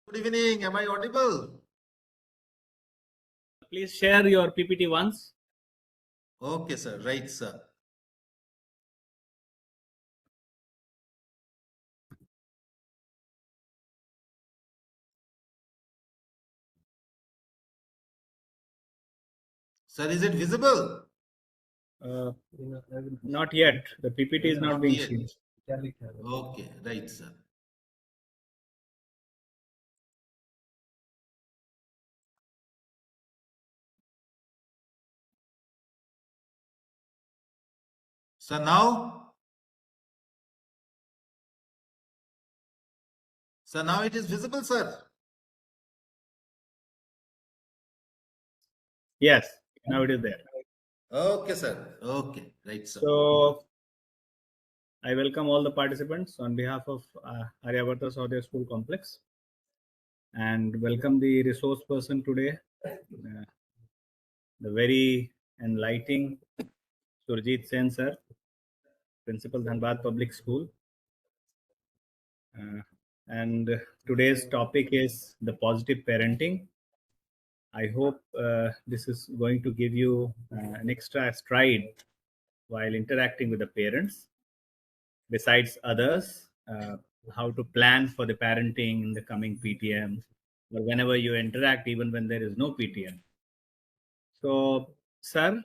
Good evening. Am I audible? Please share your PPT once. Okay, sir. Right, sir. Sir, is it visible? Not yet. The PPT is not Not being yet. seen. Okay, right, sir. So now, now it is visible, sir. Yes, now it is there. Okay, sir. Okay, right, sir. So I welcome all the participants on behalf of Aryabharta Saudya School Complex, and welcome the resource person today, the very enlightening Surajit Sen sir, Principal Dhanbad Public School. And today's topic is the positive parenting. I hope this is going to give you an extra stride while interacting with the parents. Besides others, how to plan for the parenting in the coming PTM or whenever you interact, even when there is no PTM. So, sir,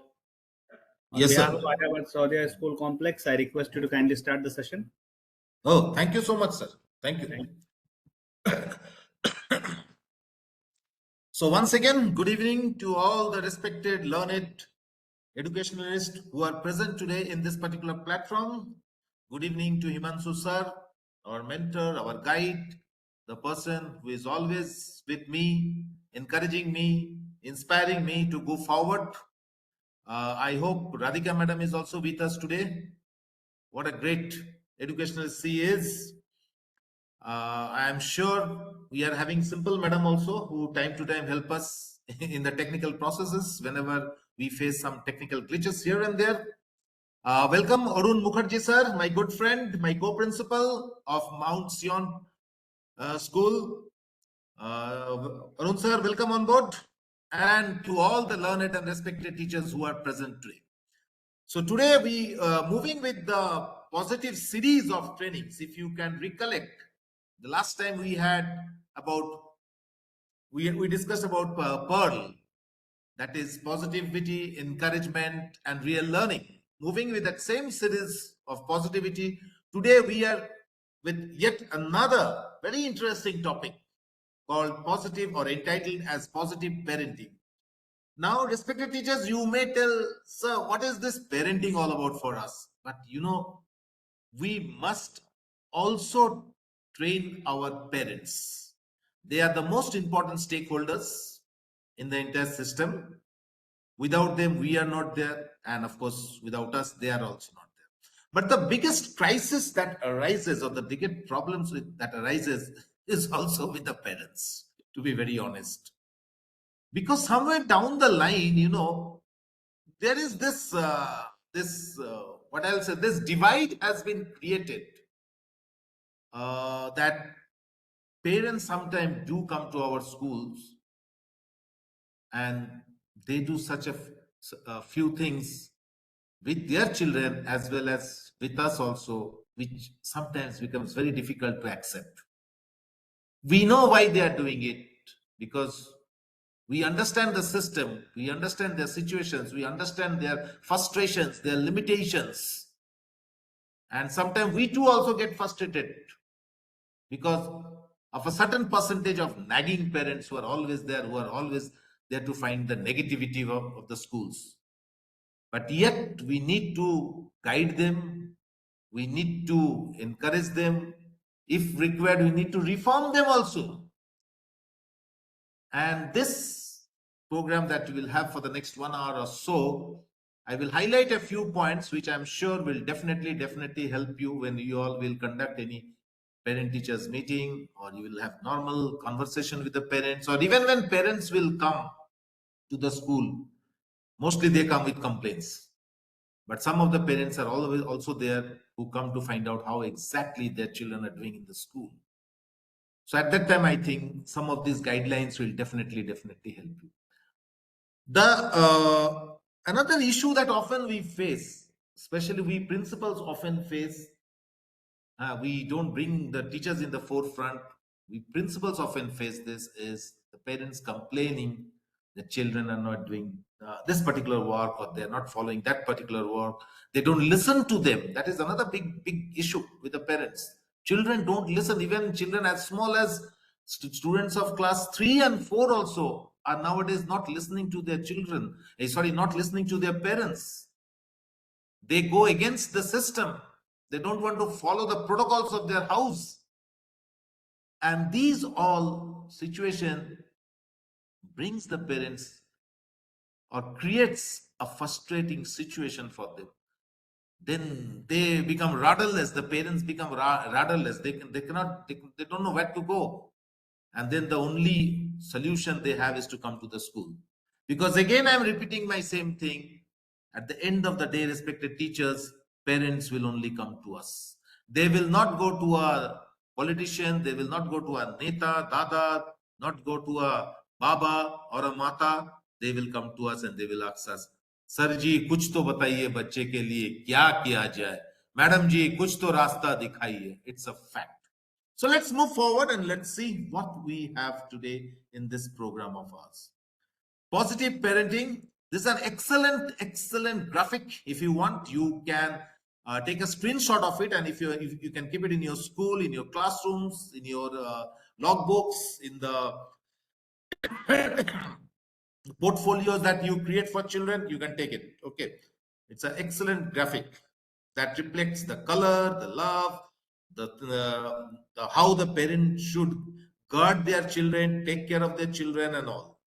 on Yes, behalf of sir. Aryabhat Saudya School Complex, I request you to kindly start the session. Oh, thank you so much, sir. Thank you. Thank So once again, good evening to all the respected, learned educationalists who are present today in this particular platform. Good evening to Himanshu sir, our mentor, our guide, the person who is always with me, encouraging me, inspiring me to go forward. I hope Radhika madam is also with us today. What a great educationalist she is. I am sure we are having Simple Madam also, who time to time help us in the technical processes whenever we face some technical glitches here and there. Welcome Arun Mukherjee sir, my good friend, my co-principal of Mount Sion School. Arun sir, welcome on board. And to all the learned and respected teachers who are present today. So today we moving with the positive series of trainings. If you can recollect, the last time we had about we discussed about Pearl, that is positivity, encouragement, and real learning. Moving with that same series of positivity, today we are with yet another very interesting topic called positive or entitled as positive parenting. Now, respected teachers, you may tell, sir, what is this parenting all about for us? But we must also train our parents. They are the most important stakeholders in the entire system. Without them, we are not there. And of course, without us, they are also not there. But the biggest crisis that arises, or the biggest problems that arises, is also with the parents, to be very honest. Because somewhere down the line, there is this what I'll say, this divide has been created, that parents sometimes do come to our schools and they do such a few things with their children as well as with us also, which sometimes becomes very difficult to accept. We know why they are doing it, because we understand the system, we understand their situations, we understand their frustrations, their limitations, and sometimes we too also get frustrated because of a certain percentage of nagging parents who are always there, who are always there to find the negativity of the schools. But yet we need to guide them, we need to encourage them. If required, we need to reform them also. And this program that we will have for the next 1 hour or so, I will highlight a few points which I'm sure will definitely help you when you all will conduct any parent teachers meeting, or you will have normal conversation with the parents, or even when parents will come to the school. Mostly they come with complaints, but some of the parents are always also there who come to find out how exactly their children are doing in the school. So at that time, I think some of these guidelines will definitely help you. The another issue that often we face, especially we principals often face, we don't bring the teachers in the forefront. We principals often face this is the parents complaining the children are not doing this particular work, or they're not following that particular work. They don't listen to them. That is another big issue with the parents. Children don't listen. Even children as small as students of class 3 and 4 also are nowadays not listening to their children. Sorry, not listening to their parents. They go against the system. They don't want to follow the protocols of their house. And these all situation brings the parents or creates a frustrating situation for them. Then they become rudderless. The parents become rudderless. They cannot, they don't know where to go. And then the only solution they have is to come to the school. Because again, I'm repeating my same thing. At the end of the day, respected teachers, parents will only come to us. They will not go to a politician, they will not go to a neta, dada, not go to a baba or a mata. They will come to us and they will ask us, sir ji कुछ तो बताइए बच्चे के लिए क्या किया जाए, madam जी कुछ तो रास्ता दिखाइए. It's a fact. So let's move forward and let's see what we have today in this program of ours. Positive parenting. This is an excellent graphic. If you want, you can take a screenshot of it, and if you can keep it in your school, in your classrooms, in your logbooks, in the portfolios that you create for children, you can take it. Okay, it's an excellent graphic that reflects the color, the love, the how the parent should guard their children, take care of their children, and all.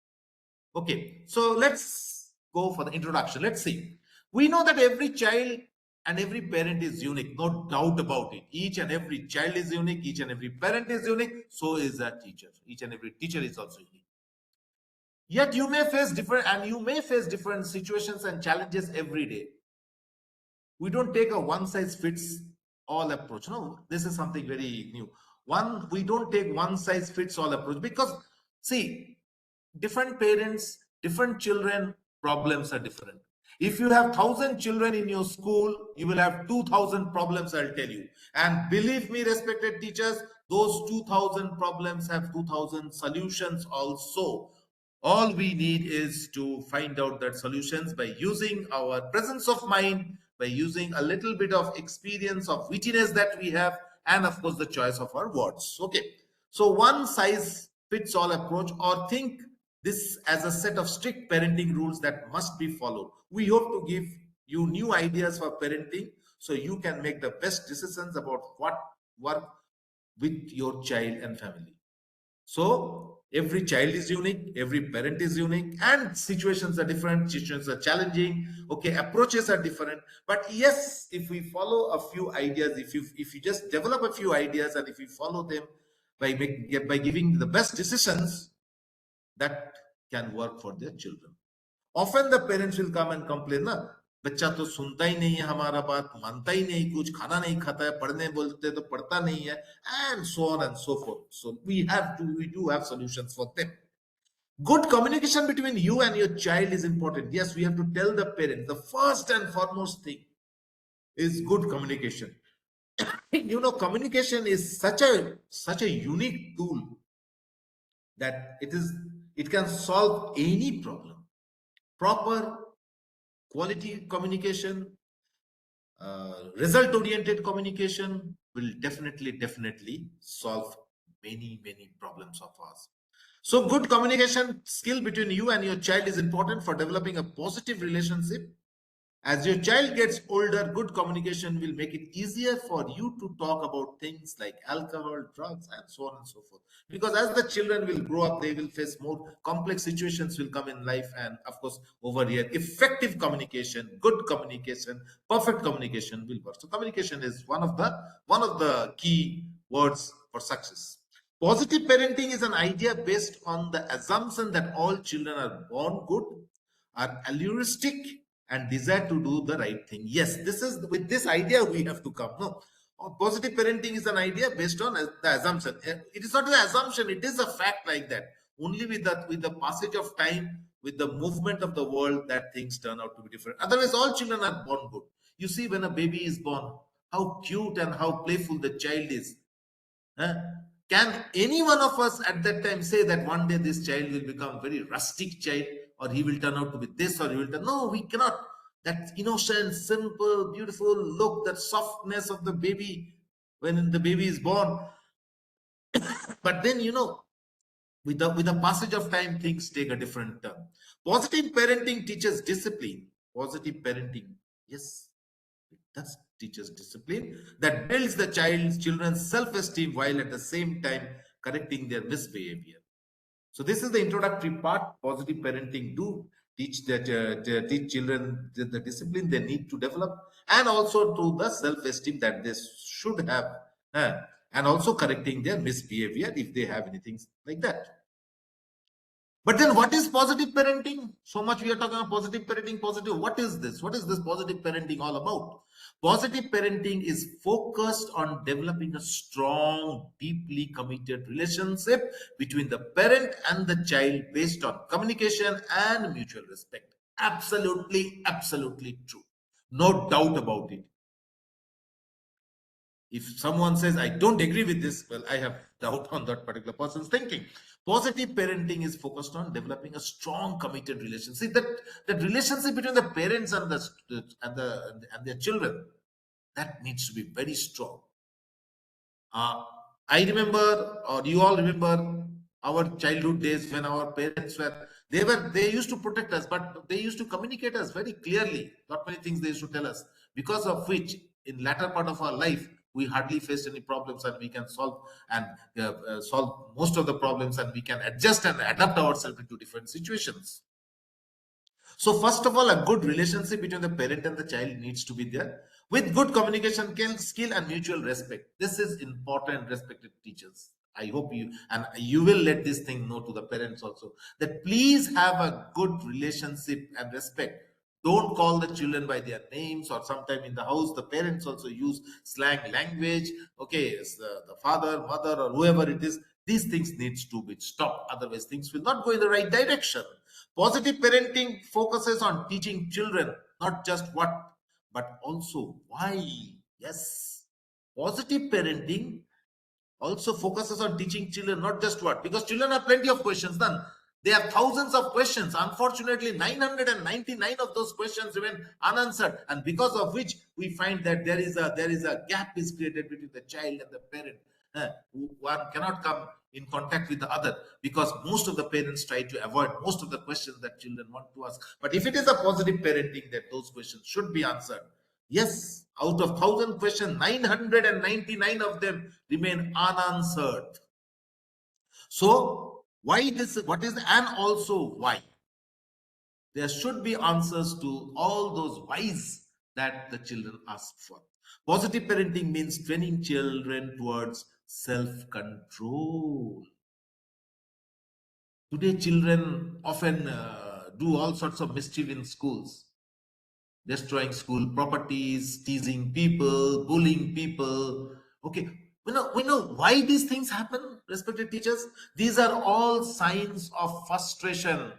Okay, so let's go for the introduction. Let's see. We know that every child and every parent is unique, no doubt about it. Each and every child is unique, each and every parent is unique, so is a teacher. Each and every teacher is also unique. Yet you may face different situations and challenges every day. We don't take a one size fits all approach. No, this is something very new. We don't take one size fits all approach, because see, different parents, different children, problems are different. If you have 1,000 children in your school, you will have 2,000 problems, I'll tell you. And believe me, respected teachers, those 2,000 problems have 2,000 solutions also. All we need is to find out that solutions by using our presence of mind, by using a little bit of experience of wittiness that we have, and of course the choice of our words. Okay, so one size fits all approach, or think this as a set of strict parenting rules that must be followed. We hope to give you new ideas for parenting so you can make the best decisions about what work with your child and family. So every child is unique, every parent is unique, and situations are different, situations are challenging. Okay, approaches are different. But yes, if we follow a few ideas, if you just develop a few ideas and if you follow them by giving the best decisions, that can work for their children. Often the parents will come and complain, ना बच्चा तो सुनता ही नहीं है हमारा बात, मानता ही नहीं, कुछ खाना नहीं खाता है, पढ़ने बोलते तो पढ़ता नहीं है, and so on and so forth. So we do have solutions for them. Good communication between you and your child is important. Yes, we have to tell the parent the first and foremost thing is good communication. You know, communication is such a unique tool that it can solve any problem. Proper quality communication, result oriented communication will definitely solve many problems of ours. So good communication skill between you and your child is important for developing a positive relationship. As your child gets older, good communication will make it easier for you to talk about things like alcohol, drugs, and so on and so forth. Because as the children will grow up, they will face more complex situations will come in life, and of course, over here, effective communication, good communication, perfect communication will work. So communication is one of the key words for success. Positive parenting is an idea based on the assumption that all children are born good, are altruistic, and desire to do the right thing. Yes, this is with this idea we have to come. No, Positive parenting is an idea based on the assumption. It is not an assumption; it is a fact like that. Only with the passage of time, with the movement of the world, that things turn out to be different. Otherwise, all children are born good. You see, when a baby is born, how cute and how playful the child is. Huh? Can any one of us at that time say that one day this child will become very rustic child, or he will turn out to be this, or he will turn? No, we cannot. That innocent, simple, beautiful look, that softness of the baby when the baby is born. But then with the passage of time, things take a different turn. Positive parenting teaches discipline. Positive parenting, yes, that teaches discipline that builds the children's self-esteem while at the same time correcting their misbehavior. So this is the introductory part. Positive parenting do teach children the discipline they need to develop, and also to the self-esteem that they should have, uh, and also correcting their misbehavior if they have anything like that. But then what is positive parenting? So much we are talking about positive parenting, positive. What is this? What is this positive parenting all about? Positive parenting is focused on developing a strong, deeply committed relationship between the parent and the child based on communication and mutual respect. Absolutely, absolutely true. No doubt about it. If someone says, I don't agree with this, well, I have doubt on that particular person's thinking. Positive parenting is focused on developing a strong, committed relationship. That relationship between the parents and their children, that needs to be very strong. Uh, I remember, or you all remember, our childhood days when our parents they used to protect us, but they used to communicate us very clearly. Not many things they used to tell us, because of which, in latter part of our life, we hardly faced any problems, and we can solve most of the problems, and we can adjust and adapt ourselves into different situations. So, first of all, a good relationship between the parent and the child needs to be there with good communication skill and mutual respect. This is important, respected teachers. I hope you will let this thing know to the parents also, that please have a good relationship and respect. Don't call the children by their names, or sometime in the house, the parents also use slang language. Okay, it's the father, mother, or whoever it is. These things needs to be stopped. Otherwise, things will not go in the right direction. Positive parenting focuses on teaching children not just what, but also why. Yes. Positive parenting also focuses on teaching children not just what, because children have plenty of questions done. They have thousands of questions. Unfortunately, 999 of those questions remain unanswered, and because of which we find that there is a gap is created between the child and the parent. One cannot come in contact with the other, because most of the parents try to avoid most of the questions that children want to ask. But if it is a positive parenting, that those questions should be answered. Yes, out of 1,000 questions, 999 of them remain unanswered. So, why this? What is, and also why? There should be answers to all those whys that the children ask for. Positive parenting means training children towards self control. Today, children often do all sorts of mischief in schools, destroying school properties, teasing people, bullying people. Okay, we know why these things happen, respected teachers. These are all signs of frustration.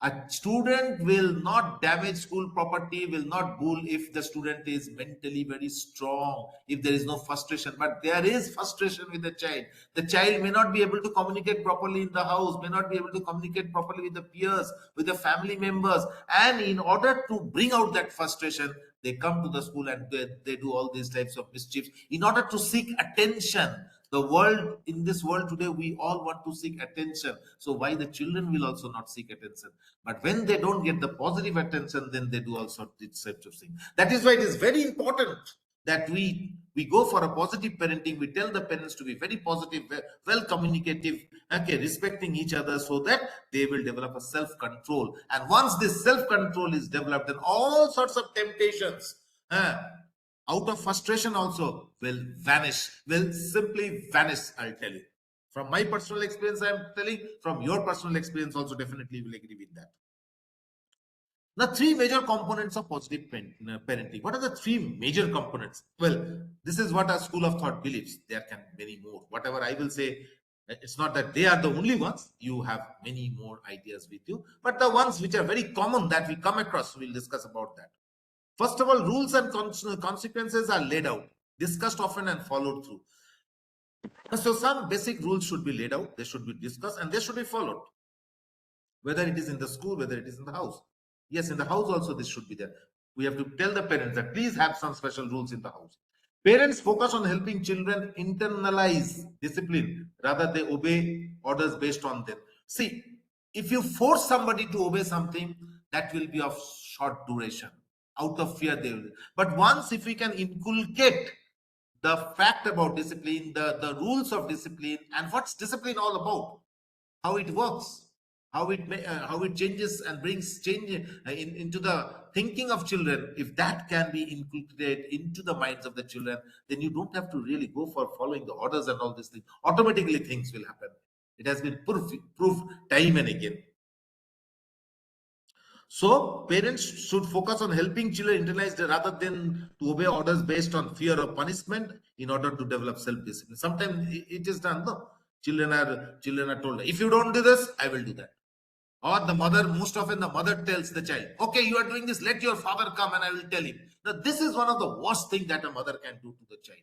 A student will not damage school property, will not bull, if the student is mentally very strong, if there is no frustration. But there is frustration with the child. The child may not be able to communicate properly in the house, may not be able to communicate properly with the peers, with the family members. And in order to bring out that frustration, they come to the school, and they do all these types of mischiefs in order to seek attention. The world, in this world today, we all want to seek attention. So why the children will also not seek attention? But when they don't get the positive attention, then they do all sorts of things. That is why it is very important that we go for a positive parenting. We tell the parents to be very positive, well communicative, okay, respecting each other, so that they will develop a self control. And once this self control is developed, then all sorts of temptations, out of frustration also, will vanish, will simply vanish. I'll tell you. From my personal experience, I'm telling, from your personal experience also, definitely will agree with that. The three major components of positive parenting. What are the three major components? Well, this is what our school of thought believes. There can be many more. Whatever I will say, it's not that they are the only ones. You have many more ideas with you, but the ones which are very common that we come across, we'll discuss about that. First of all, rules and consequences are laid out, discussed often, and followed through. So some basic rules should be laid out. They should be discussed, and they should be followed, whether it is in the school, whether it is in the house. Yes, in the house also this should be there. We have to tell the parents that please have some special rules in the house. Parents focus on helping children internalize discipline rather they obey orders based on them. See, if you force somebody to obey something, that will be of short duration. Out of fear, they will. But once if we can inculcate the fact about discipline, the rules of discipline, and what's discipline all about, how it works, how it changes and brings change into the thinking of children. If that can be inculcated into the minds of the children, then you don't have to really go for following the orders and all these things. Automatically, things will happen. It has been proved time and again. So parents should focus on helping children internalize rather than to obey orders based on fear of punishment in order to develop self-discipline. Sometimes it is done. No, children are told, if you don't do this, I will do that. Or the mother, most often the mother tells the child, okay, you are doing this, let your father come and I will tell him. Now, this is one of the worst things that a mother can do to the child.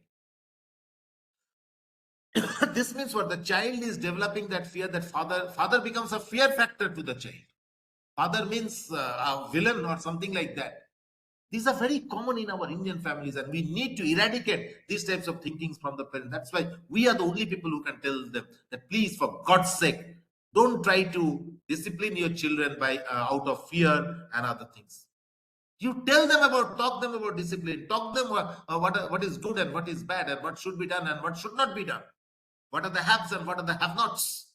This means what? The child is developing that fear, that father becomes a fear factor to the child. Father means a villain or something like that. These are very common in our Indian families, and we need to eradicate these types of thinkings from the parents. That's why we are the only people who can tell them that please, for God's sake, don't try to discipline your children by out of fear and other things. You tell them talk them about discipline, talk them what is good and what is bad, and what should be done and what should not be done. What are the haves and what are the have-nots?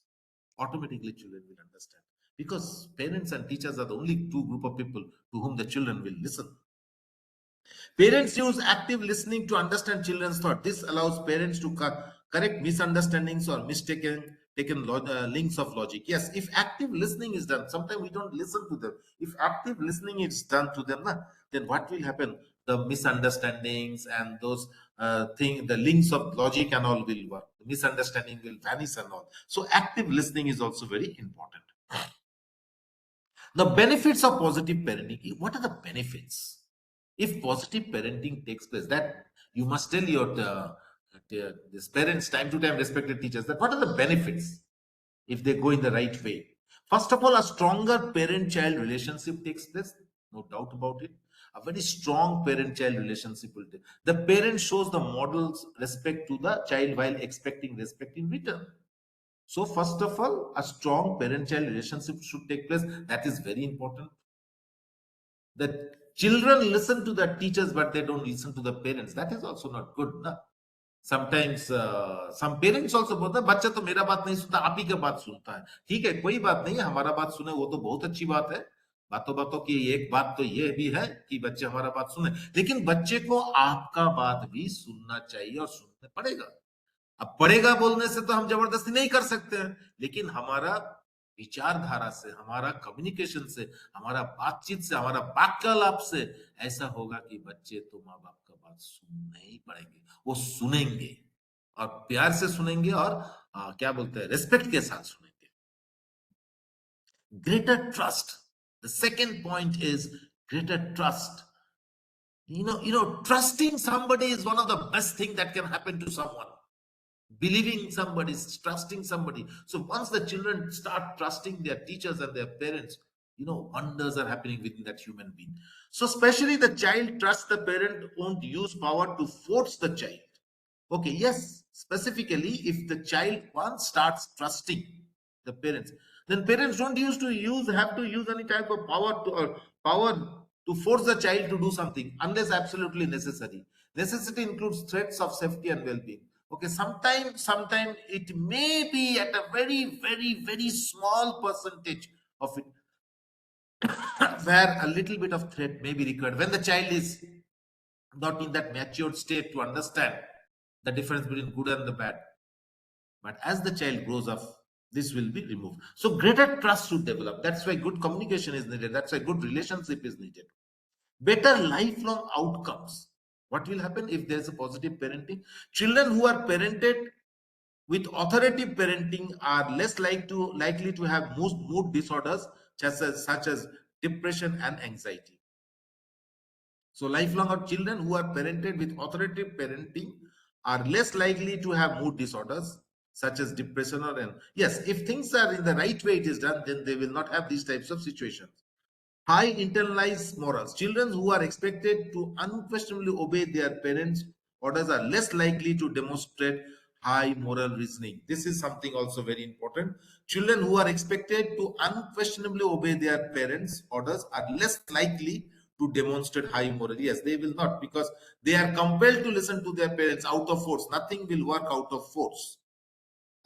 Automatically, children will understand, because parents and teachers are the only two group of people to whom the children will listen. Parents use active listening to understand children's thought. This allows parents to correct misunderstandings or mistaken links of logic. Yes, if active listening is done, sometimes we don't listen to them. If active listening is done to them, then what will happen? The misunderstandings and those the links of logic and all will work. The misunderstanding will vanish and all. So active listening is also very important. The benefits of positive parenting. What are the benefits? If positive parenting takes place, that you must tell your this parents time to time, respected teachers, that what are the benefits if they go in the right way. First of all, a stronger parent-child relationship takes place. No doubt about it. A very strong parent-child relationship will take. The parent shows the models respect to the child while expecting respect in return. So, first of all, a strong parent-child relationship should take place. That is very important. The children listen to the teachers, but they don't listen to the parents. That is also not good. Na? Sometimes some parents also बोलते हैं बच्चा तो मेरा बात नहीं सुनता, आप ही का बात सुनता है. ठीक है, कोई बात नहीं है, हमारा बात सुने वो तो बहुत अच्छी बात है. बातों बातों की एक बात तो ये भी है कि बच्चे हमारा बात सुने, लेकिन बच्चे को आपका बात भी सुनना चाहिए और सुनना पड़ेगा. अब पड़ेगा बोलने से तो हम जबरदस्ती नहीं कर सकते हैं, लेकिन हमारा विचारधारा से, हमारा कम्युनिकेशन से, हमारा बातचीत से, हमारा वाक्यालाप से ऐसा होगा कि बच्चे तो माँ बाप का बात सुनने ही पड़ेंगे. वो सुनेंगे और प्यार से सुनेंगे और क्या बोलते हैं, रेस्पेक्ट के साथ सुनेंगे. Greater trust. The second point is greater trust. Trusting somebody is one of the best thing that can happen to someone. Believing somebody, trusting somebody. So once the children start trusting their teachers and their parents, wonders are happening within that human being. So especially the child trusts the parent, won't use power to force the child. Okay, yes, specifically if the child once starts trusting the parents, then parents don't have to use any type of power to force the child to do something unless absolutely necessary. Necessity includes threats of safety and well-being. Okay, sometime it may be at a very, very, very small percentage of it where a little bit of threat may be required when the child is not in that matured state to understand the difference between good and the bad. But as the child grows up, This will be removed. So greater trust should develop. That's why good communication is needed. That's why good relationship is needed. Better lifelong outcomes. What will happen if there's a positive parenting? Children who are parented with authoritative parenting are less likely to have mood disorders such as depression and anxiety. So lifelong children who are parented with authoritative parenting are less likely to have mood disorders such as depression yes, if things are in the right way it is done, then they will not have these types of situations. High internalized morals. Children who are expected to unquestionably obey their parents' orders are less likely to demonstrate high moral reasoning. This is something also very important. Children who are expected to unquestionably obey their parents' orders are less likely to demonstrate high moral. Yes, they will not, because they are compelled to listen to their parents out of force. Nothing will work out of force.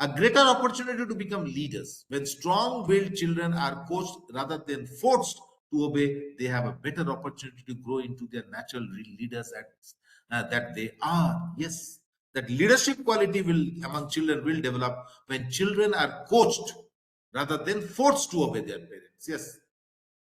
A greater opportunity to become leaders. When strong willed children are coached rather than forced to obey, they have a better opportunity to grow into their natural leaders that they are. Yes, that leadership quality will among children will develop when children are coached rather than forced to obey their parents. Yes,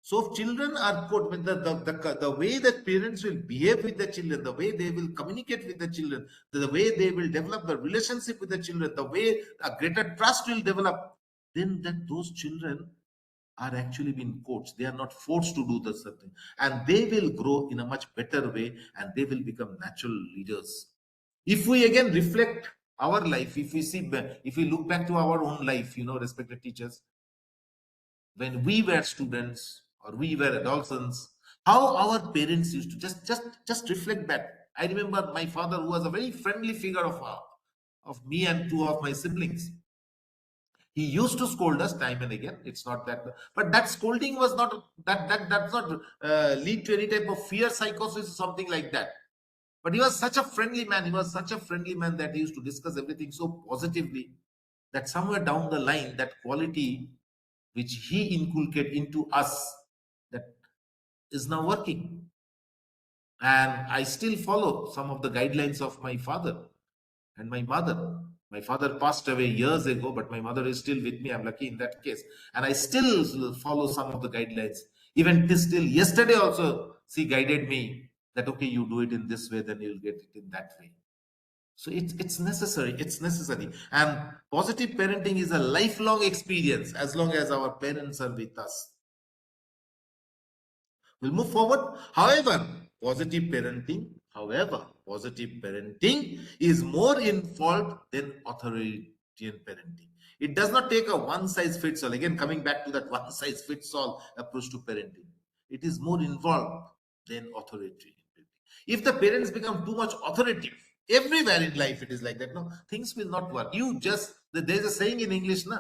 so if children are put with the way that parents will behave with the children, the way they will communicate with the children, the way they will develop the relationship with the children, the way a greater trust will develop, then that those children are actually being coached. They are not forced to do the something, and they will grow in a much better way, and they will become natural leaders. If we again reflect our life, if we look back to our own life, respected teachers, when we were students or we were adolescents, how our parents used to just reflect back. I remember my father, who was a very friendly figure of me and two of my siblings. He used to scold us time and again. It's not that, but that scolding was not that's not lead to any type of fear psychosis or something like that. But he was such a friendly man. He was such a friendly man that he used to discuss everything so positively, that somewhere down the line, that quality which he inculcated into us, that is now working. And I still follow some of the guidelines of my father and my mother. My father passed away years ago, but my mother is still with me. I'm lucky in that case. And I still follow some of the guidelines. Even till still yesterday also, she guided me that, okay, you do it in this way, then you'll get it in that way. So it's necessary. It's necessary. And positive parenting is a lifelong experience as long as our parents are with us. We'll move forward. However, positive parenting is more involved than authoritarian parenting. It does not take a one size fits all. Again, coming back to that one size fits all approach to parenting, it is more involved than authoritarian parenting. If the parents become too much authoritative, everywhere in life it is like that. No, things will not work. There's a saying in English, na,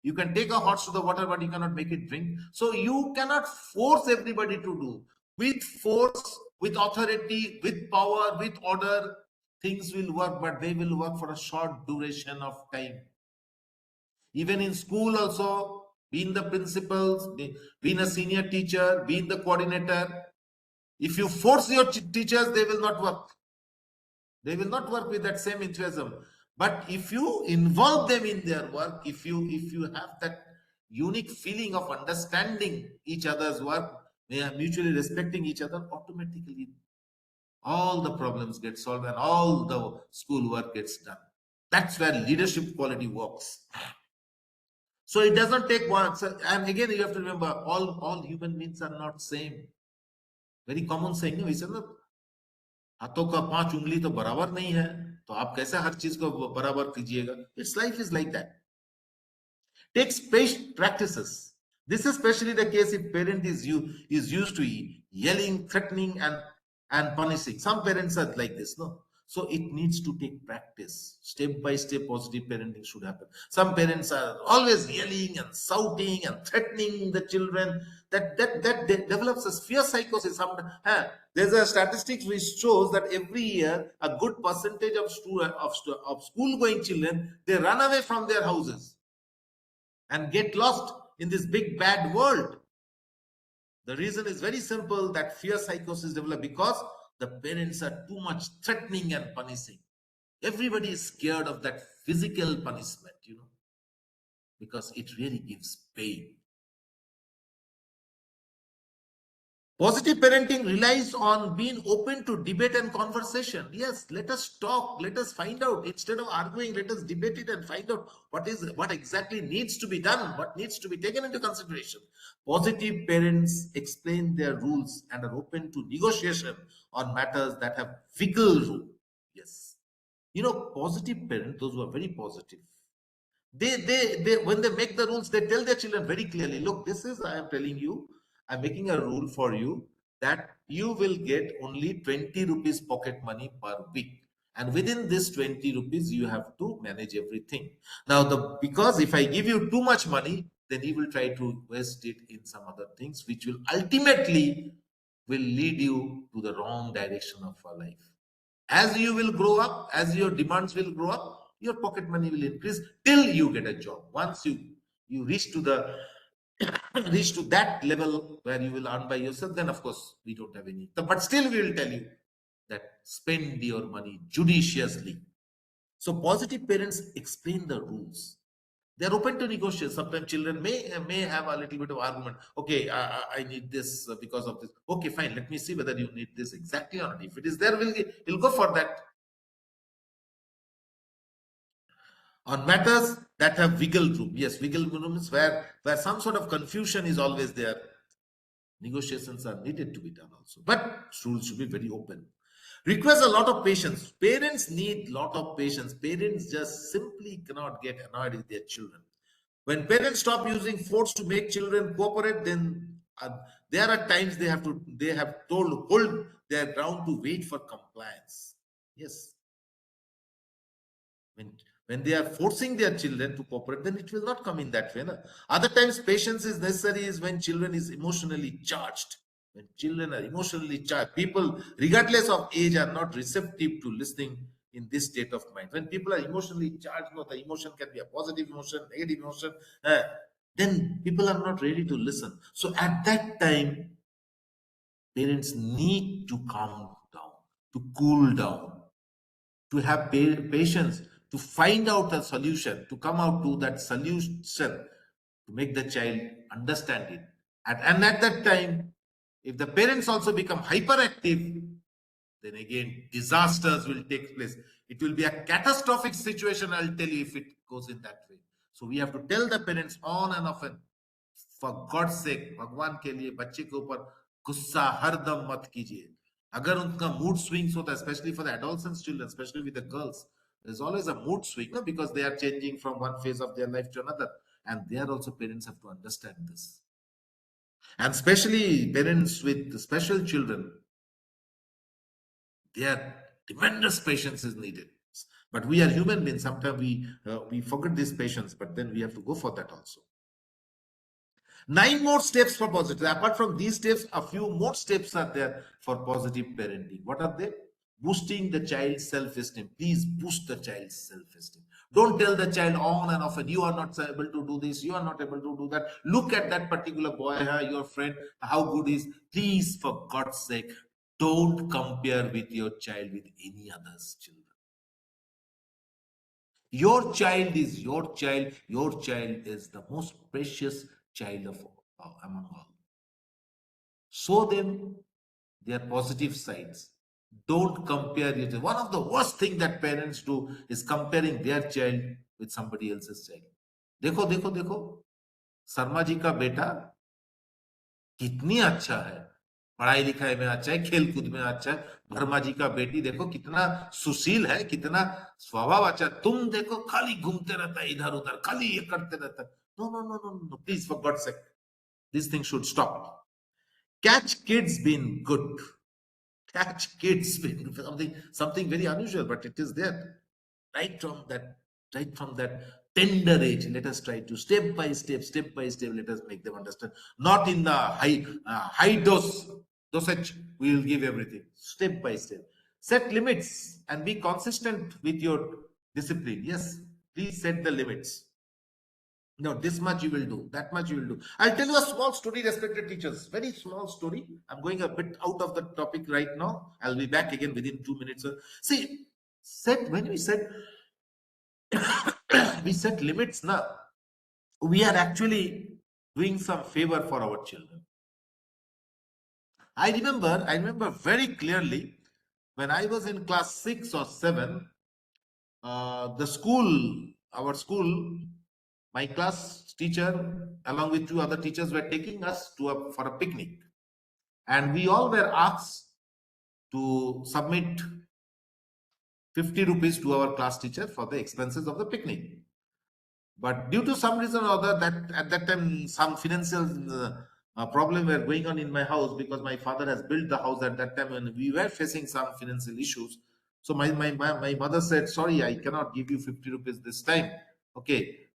you can take a horse to the water, but you cannot make it drink. So you cannot force everybody to do. With force, with authority, with power, with order, things will work, but they will work for a short duration of time. Even in school also, being the principals, being a senior teacher, being the coordinator, if you force your teachers, they will not work. They will not work with that same enthusiasm. But if you involve them in their work, if you have that unique feeling of understanding each other's work, they are mutually respecting each other, automatically all the problems get solved and all the school work gets done. That's where leadership quality works. So it does not take one. And again, you have to remember, all human beings are not same. Very common saying, we said, हाथों का 5 उंगली तो बराबर नहीं है, तो आप कैसे हर चीज को बराबर कीजिएगा? Its life is like that. Take space practices. This is especially the case if parent is used to yelling, threatening, and punishing. Some parents are like this, no. So it needs to take practice. Step by step, positive parenting should happen. Some parents are always yelling and shouting and threatening the children. That develops a fear psychosis. There's a statistics which shows that every year a good percentage of school going children, they run away from their houses and get lost in this big bad world. The reason is very simple, that fear psychosis develop because the parents are too much threatening and punishing. Everybody is scared of that physical punishment. because it really gives pain. Positive parenting relies on being open to debate and conversation. Yes, let us talk, let us find out. Instead of arguing, let us debate it and find out what exactly needs to be done, what needs to be taken into consideration. Positive parents explain their rules and are open to negotiation on matters that have wiggle room. Yes. Positive parents, those who are very positive, they when they make the rules, they tell their children very clearly, look, this is, I am telling you, I'm making a rule for you that you will get only 20 rupees pocket money per week, and within this 20 rupees you have to manage everything. Now, because if I give you too much money, then he will try to waste it in some other things, which will ultimately will lead you to the wrong direction of your life. As you will grow up, as your demands will grow up, your pocket money will increase till you get a job. Once you reach to the reach to that level where you will earn by yourself, then of course we don't have any. But still, we will tell you that spend your money judiciously. So positive parents explain the rules. They're open to negotiate. Sometimes children may have a little bit of argument. Okay, I need this because of this. Okay, fine. Let me see whether you need this exactly or not. If it is there, we'll go for that. On matters that have wiggle room. Yes, wiggle room is where some sort of confusion is always there. Negotiations are needed to be done also, but rules should be very open. Requires a lot of patience. Parents need lot of patience. Parents just simply cannot get annoyed with their children. When parents stop using force to make children cooperate, then there are times they have told hold their ground to wait for compliance. Yes, when when they are forcing their children to cooperate, then it will not come in that way, na? Other times patience is necessary is when children is emotionally charged. When children are emotionally charged, people regardless of age are not receptive to listening in this state of mind. When people are emotionally charged, no, the emotion can be a positive emotion, negative emotion, uh, then people are not ready to listen. So at that time, parents need to calm down, to cool down, to have patience, to find out a solution, to come out to that solution, to make the child understand it. And at that time, if the parents also become hyperactive, then again disasters will take place. It will be a catastrophic situation, I'll tell you, if it goes in that way. So we have to tell the parents on and often, for God सेक, भगवान के लिए बच्चे के ऊपर गुस्सा हरदम मत कीजिए. अगर उनका मूड स्विंग्स होता है, specially for the adolescence children, specially with the girls, there's always a mood swing, no? Because they are changing from one phase of their life to another, and they are also, parents have to understand this. And especially parents with special children, their tremendous patience is needed. But we are human beings, sometimes we forget this patience, but then we have to go for that also. 9 more steps for positive. Apart from these steps, a few more steps are there for positive parenting. What are they? Boosting the child's self-esteem. Please boost the child's self-esteem. Don't tell the child on and often, you are not able to do this, you are not able to do that. Look at that particular boy, your friend, how good he is. Please, for God's sake, don't compare with your child with any other's children. Your child is your child. Your child is the most precious child of among all. Show them their positive sides. Don't compare it. One of the worst things that parents do is comparing their child with somebody else's child. देखो देखो देखो, शर्मा जी का बेटा कितनी अच्छा है, पढ़ाई लिखाई में अच्छा है, खेल कूद में अच्छा है. वर्मा जी का बेटी देखो कितना सुशील है, कितना स्वभाव अच्छा है. तुम देखो खाली घूमते रहता है इधर उधर, खाली ये करते रहता है. No no no no no, please for God sake, this thing should stop. Catch kids being good. Catch kids being something very unusual, but it is there. Right from that, right from that tender age, let us try to step by step, let us make them understand. Not in the high dosage, we will give everything. Step by step. Set limits and be consistent with your discipline. Yes, please set the limits. No, this much you will do, that much you will do. I'll tell you a small story, respected teachers. Very small story. I'm going a bit out of the topic right now. I'll be back again within 2 minutes. See, when we set we set limits now. we are actually doing some favor for our children. I remember very clearly when I was in class 6 or 7, the school, our school, my class teacher, along with two other teachers, were taking us for a picnic. And we all were asked to submit 50 rupees to our class teacher for the expenses of the picnic. But due to some reason or other, that at that time some financial problem were going on in my house, because my father has built the house at that time and we were facing some financial issues. So my mother said, sorry, I cannot give you 50 rupees this time. Okay,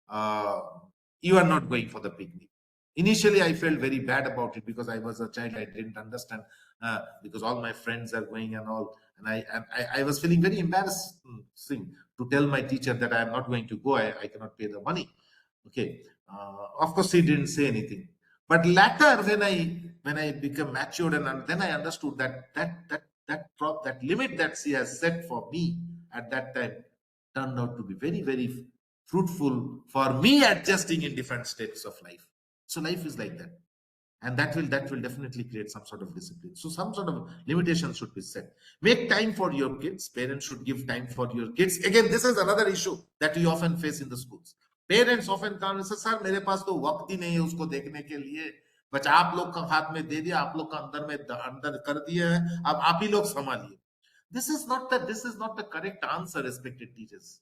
you are not going for the picnic. Initially, I felt very bad about it because I was a child. I didn't understand, because all my friends are going and all, and I was feeling very embarrassing to tell my teacher that I am not going to go. I cannot pay the money. Okay, of course he didn't say anything. But later, when I became matured, and then I understood that limit that she has set for me at that time turned out to be very, very fruitful for me adjusting in different states of life. So life is like that, and that will definitely create some sort of discipline. So some sort of limitations should be set. Make time for your kids. Parents should give time for your kids. Again, this is another issue that we often face in the schools. Parents often come and say, sir, मेरे पास तो वक्त ही नहीं है उसको देखने के लिए, बच्चा आप लोग का हाथ में दे दिया, आप लोग का अंदर कर दिए हैं, अब आप ही लोग संभालिए. This is not the correct answer, respected teachers.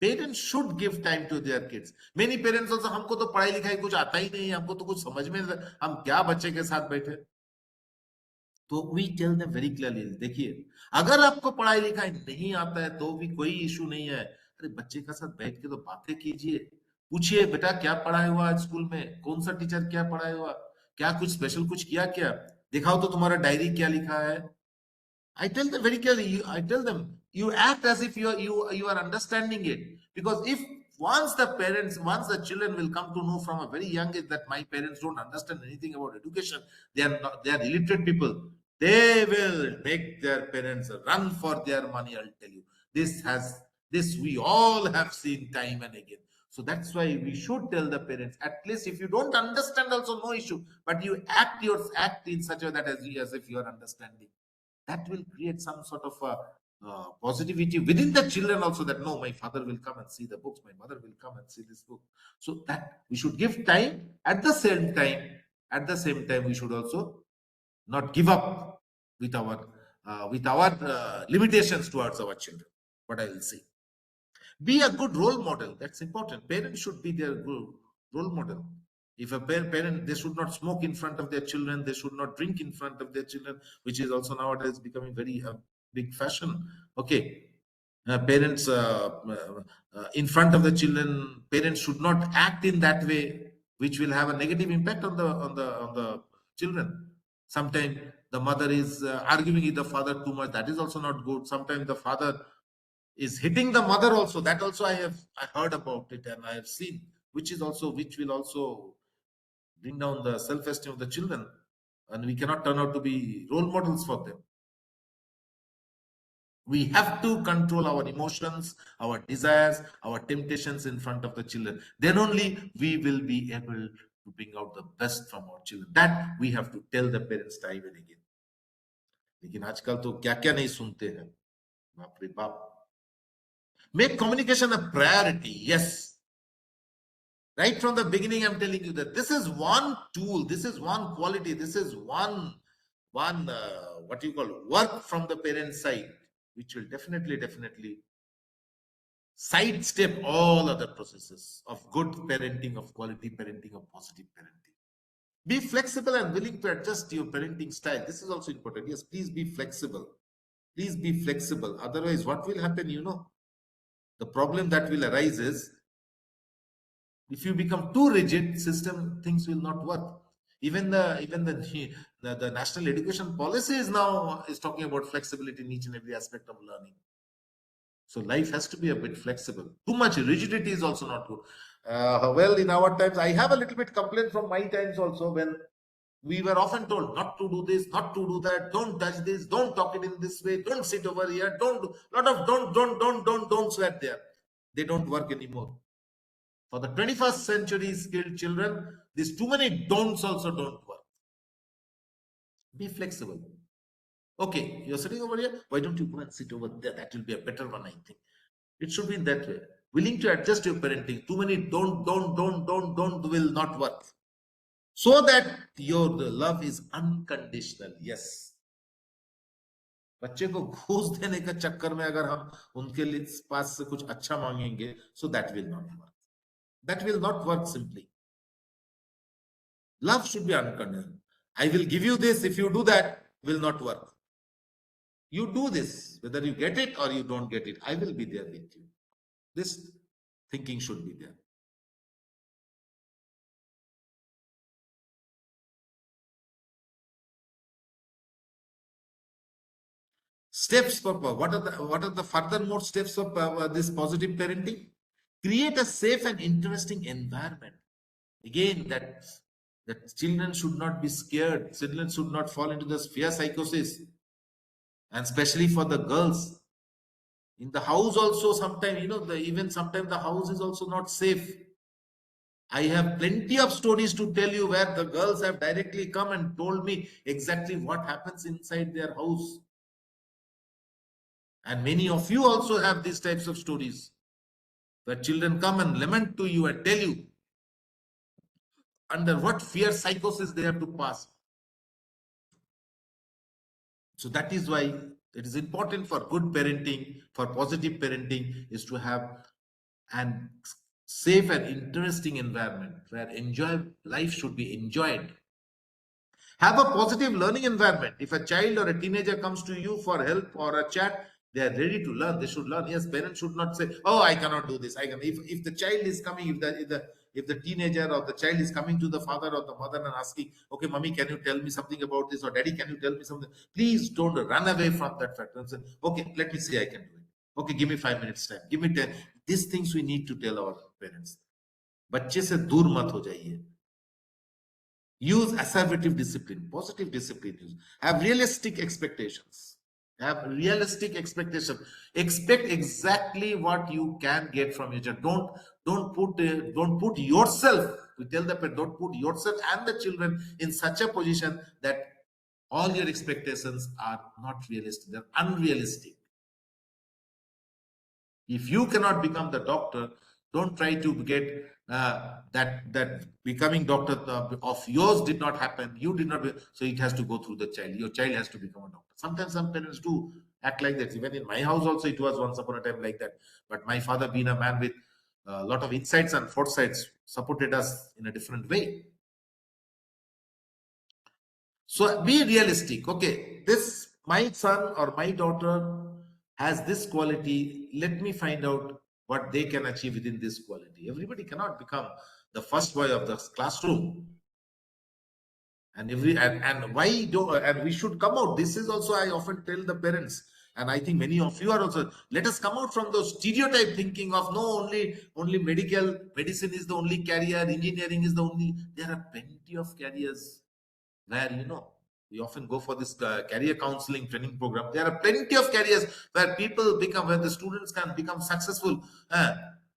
Parents should give time to their kids. Many parents also, हमको तो पढ़ाई लिखाई कुछ आता ही नहीं है, हमको तो कुछ समझ में नहीं, हम क्या बच्चे के साथ बैठे. तो we tell them very clearly, देखिए अगर आपको पढ़ाई लिखाई नहीं आता है तो भी कोई इशू नहीं है. अरे बच्चे के साथ बैठ के तो बातें कीजिए, पूछिए बेटा क्या पढ़ाया हुआ आज स्कूल में, कौन सा टीचर क्या पढ़ाया हुआ, क्या कुछ स्पेशल कुछ किया क्या, दिखाओ तो तुम्हारा डायरी क्या लिखा है. I tell them very clearly. I tell them, you act as if you are understanding it. Because if once the children will come to know from a very young age that my parents don't understand anything about education, they are illiterate people. They will make their parents run for their money. I'll tell you. This we all have seen time and again. So that's why we should tell the parents, at least if you don't understand, also no issue, but you act in such a way that as if you are understanding. That will create some sort of positivity within the children also, that no, my father will come and see the books, my mother will come and see this book. So that we should give time. At the same time we should also not give up with our limitations towards our children. What I will say, be a good role model. That's important. Parents should be their good role model. If a parent, they should not smoke in front of their children, they should not drink in front of their children, which is also nowadays becoming very big fashion. Okay, parents in front of the children, parents should not act in that way, which will have a negative impact on the children. Sometimes the mother is arguing with the father too much. That is also not good. Sometimes the father is hitting the mother also. That also I heard about it and I have seen, which will also bring down the self-esteem of the children, and we cannot turn out to be role models for them. We have to control our emotions, our desires, our temptations in front of the children. Then only we will be able to bring out the best from our children. That we have to tell the parents time and again. लेकिन आजकल तो क्या क्या नहीं सुनते हैं, बाप रे बाप. Make communication a priority. Yes. Right from the beginning, I'm telling you that this is one tool, this is one quality, this is one what you call work from the parent side, which will definitely sidestep all other processes of good parenting, of quality parenting, of positive parenting. Be flexible and willing to adjust your parenting style. This is also important. Yes, please be flexible. Please be flexible. Otherwise, what will happen? The problem that will arise is, if you become too rigid system, things will not work. Even the national education policy is talking about flexibility in each and every aspect of learning. So life has to be a bit flexible. Too much rigidity is also not good. Well, in our times, I have a little bit complaint from my times also, when we were often told not to do this, not to do that, don't touch this, don't talk it in this way, don't sit over here, don't do lot of don't sweat there. They don't work anymore. For the 21st century skilled children, these too many don'ts also don't work. Be flexible. Okay, you're sitting over here. Why don't you go and sit over there? That will be a better one, I think. It should be in that way. Willing to adjust your parenting. Too many don't will not work. So that your love is unconditional. Yes. बच्चे को घूस देने के चक्कर में अगर हम उनके लिए पास से कुछ अच्छा मांगेंगे, so that will not work. That will not work simply. Love should be unconditional. I will give you this. If you do that, will not work. You do this, whether you get it or you don't get it, I will be there with you. This thinking should be there. Steps for what are the furthermore steps of this positive parenting? Create a safe and interesting environment. Again, that children should not be scared. Children should not fall into this fear psychosis, and especially for the girls. In the house also, sometimes even sometimes the house is also not safe. I have plenty of stories to tell you where the girls have directly come and told me exactly what happens inside their house. And many of you also have these types of stories where children come and lament to you and tell you under what fear psychosis they have to pass. So that is why it is important for good parenting, for positive parenting, is to have an safe and interesting environment where life should be enjoyed. Have a positive learning environment. If a child or a teenager comes to you for help or a chat, they are ready to learn. They should learn. Yes, parents should not say, "Oh, I cannot do this. I can." If the child is coming, if the teenager or the child is coming to the father or the mother and asking, "Okay, mommy, can you tell me something about this?" or "Daddy, can you tell me something?" Please don't run away from that fact and say, "Okay, let me see, I can do it. Okay, give me 5 minutes time. Give me 10." These things we need to tell our parents. बच्चे से दूर मत हो जाइए. Use assertive discipline, positive discipline. Have realistic expectations. Have realistic expectation. Expect exactly what you can get from your child. Don't put yourself. We tell the parent, don't put yourself and the children in such a position that all your expectations are not realistic. They're unrealistic. If you cannot become the doctor, don't try to get that becoming doctor of yours did not happen. You did not. So it has to go through the child. Your child has to become a doctor. Sometimes some parents do act like that. Even in my house also, it was once upon a time like that. But my father, being a man with a lot of insights and foresights, supported us in a different way. So be realistic. Okay, this my son or my daughter has this quality. Let me find out what they can achieve within this quality. Everybody cannot become the first boy of the classroom. And why do and we should come out. This is also I often tell the parents, and I think many of you are also. Let us come out from those stereotype thinking of no only medicine is the only career, engineering is the only. There are plenty of careers where we often go for this career counseling training program. There are plenty of careers where the students can become successful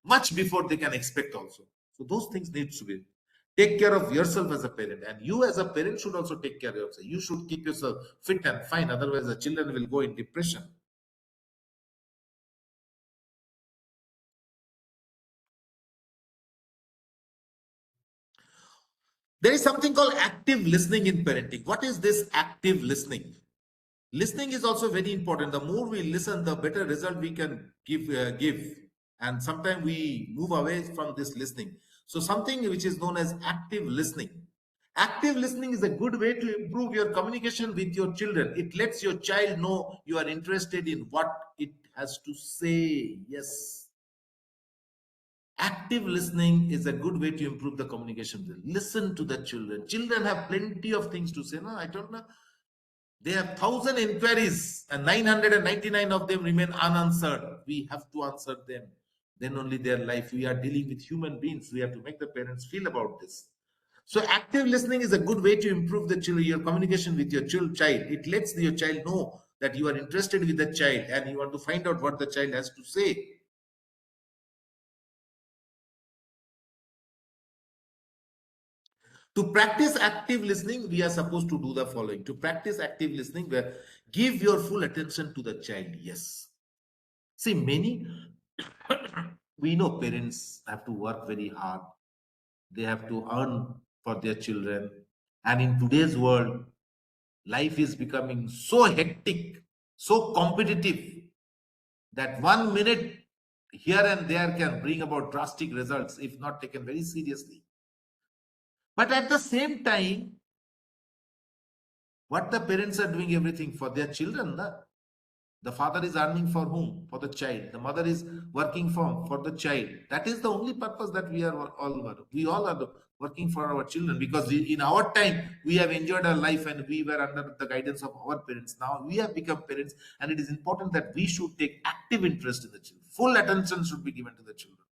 much before they can expect also. So those things need to be. Take care of yourself as a parent, and you as a parent should also take care of yourself. You should keep yourself fit and fine, otherwise the children will go in depression. There is something called active listening in parenting. What is this active listening? Listening is also very important. The more we listen, the better result we can give. And sometimes we move away from this listening. So something which is known as active listening. Active listening is a good way to improve your communication with your children. It lets your child know you are interested in what it has to say. Yes. Active listening is a good way to improve the communication. Listen to the children. Children have plenty of things to say. No, I don't know. They have 1,000 inquiries and 999 of them remain unanswered. We have to answer them. Then only their life. We are dealing with human beings. We have to make the parents feel about this. So active listening is a good way to improve your communication with your child. It lets your child know that you are interested with the child and you want to find out what the child has to say. To practice active listening, we are supposed to do the following. To practice active listening, where give your full attention to the child. Yes. See, many, we know parents have to work very hard. They have to earn for their children. And in today's world, life is becoming so hectic, so competitive, that 1 minute here and there can bring about drastic results if not taken very seriously. But at the same time, what the parents are doing everything for their children. Na? The father is earning for whom? For the child. The mother is working for the child. That is the only purpose that we all are working for our children, because in our time we have enjoyed our life and we were under the guidance of our parents. Now we have become parents, and it is important that we should take active interest in the children. Full attention should be given to the children.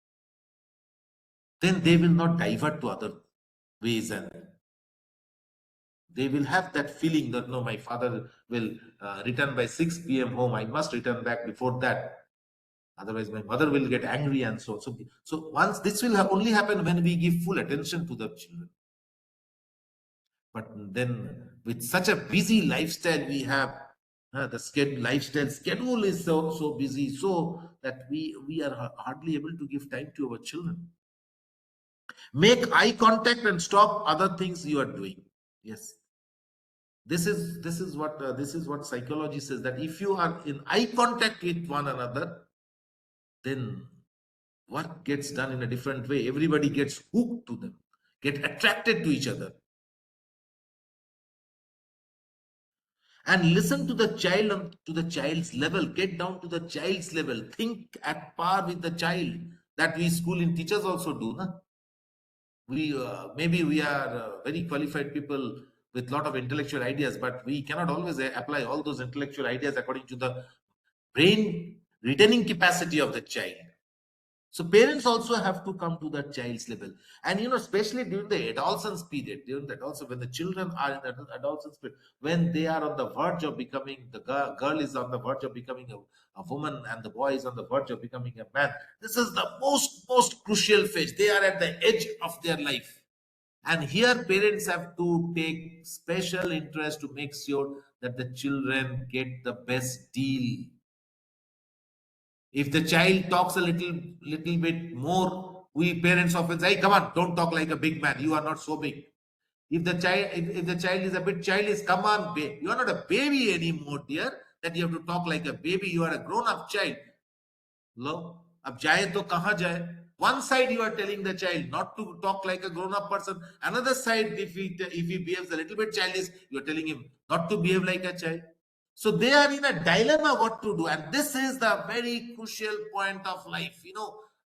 Then they will not divert to other ways, and they will have that feeling that no, my father will return by 6 p.m. home. I must return back before that. Otherwise, my mother will get angry, and so once this will only happen when we give full attention to the children. But then, with such a busy lifestyle we have, lifestyle schedule is so busy, so that we are hardly able to give time to our children. Make eye contact and stop other things you are doing. Yes, this is what psychology says, that if you are in eye contact with one another, then work gets done in a different way. Everybody gets hooked to them, get attracted to each other. And listen to the child, to the child's level. Get down to the child's level. Think at par with the child. That we school in teachers also do. Na? We maybe we are very qualified people with lot of intellectual ideas, but we cannot always apply all those intellectual ideas according to the brain retaining capacity of the child. So parents also have to come to that child's level. And especially during the adolescence period, during that also when the children are in the adolescence period, when they are on the verge of becoming, the girl is on the verge of becoming a woman, and the boy is on the verge of becoming a man. This is the most crucial phase. They are at the edge of their life. And here parents have to take special interest to make sure that the children get the best deal. If the child talks a little bit more, we parents often say, hey, come on, don't talk like a big man. You are not so big. If the child is a bit childish, come on, you are not a baby anymore, dear, that you have to talk like a baby. You are a grown-up child. लो अब जाए तो कहाँ जाए. One side you are telling the child not to talk like a grown up person. Another side, if he behaves a little bit childish, you are telling him not to behave like a child. So they are in a dilemma what to do, and this is the very crucial point of life,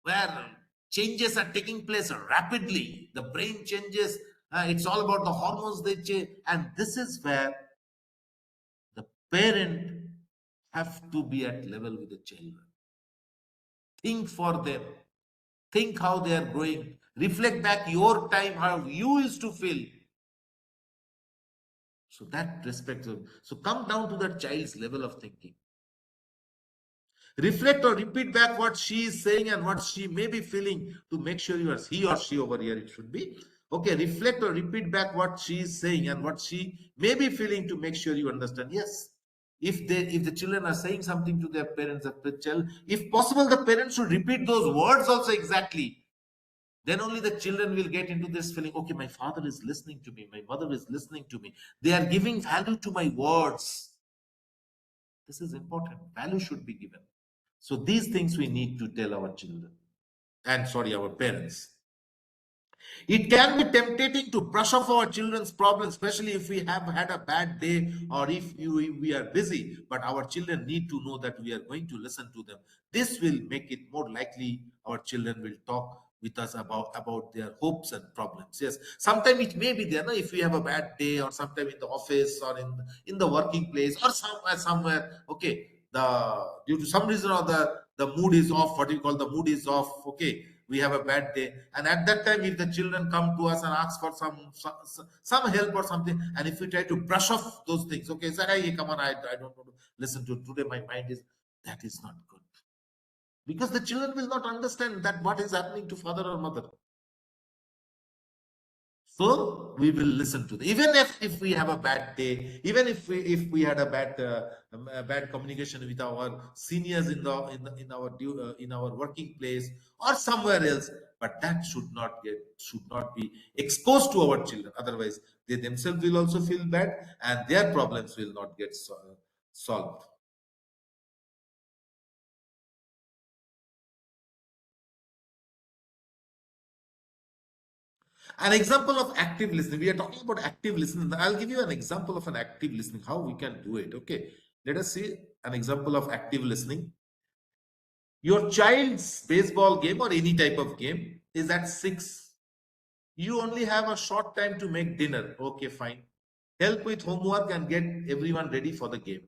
where changes are taking place rapidly. The brain changes. It's all about the hormones they change, and this is where the parent have to be at level with the children. Think for them. Think how they are growing. Reflect back your time, how you used to feel. So that respect. So come down to that child's level of thinking. Reflect or repeat back what she is saying and what she may be feeling, to make sure you are he or she over here. It should be okay. Reflect or repeat back what she is saying and what she may be feeling, to make sure you understand. Yes. If the children are saying something to their parents, if possible, the parents should repeat those words also exactly. Then only the children will get into this feeling, okay, my father is listening to me, my mother is listening to me, they are giving value to my words. This is important. Value should be given. So these things we need to tell our children, and sorry, our parents. It can be tempting to brush off our children's problems, especially if we have had a bad day, or if we are busy. But our children need to know that we are going to listen to them. This will make it more likely our children will talk with us about their hopes and problems. Yes, sometimes it may be there. No? If we have a bad day, or sometime in the office, or in the working place, or somewhere. Okay, the due to some reason, or the mood is off. What you call the mood is off. Okay, we have a bad day, and at that time if the children come to us and ask for some help or something, and if we try to brush off those things, okay, say, hey, come on, I don't want to listen to today, my mind is, that is not good, because the children will not understand that what is happening to father or mother. So we will listen to them. Even if we have a bad day, even if we had a bad communication with our seniors in our in our working place or somewhere else, but that should not be exposed to our children. Otherwise, they themselves will also feel bad, and their problems will not get solved. An example of active listening. We are talking about active listening. I'll give you an example of an active listening, how we can do it. Okay. Let us see an example of active listening. Your child's baseball game or any type of game is at 6. You only have a short time to make dinner. Okay, fine. Help with homework and get everyone ready for the game.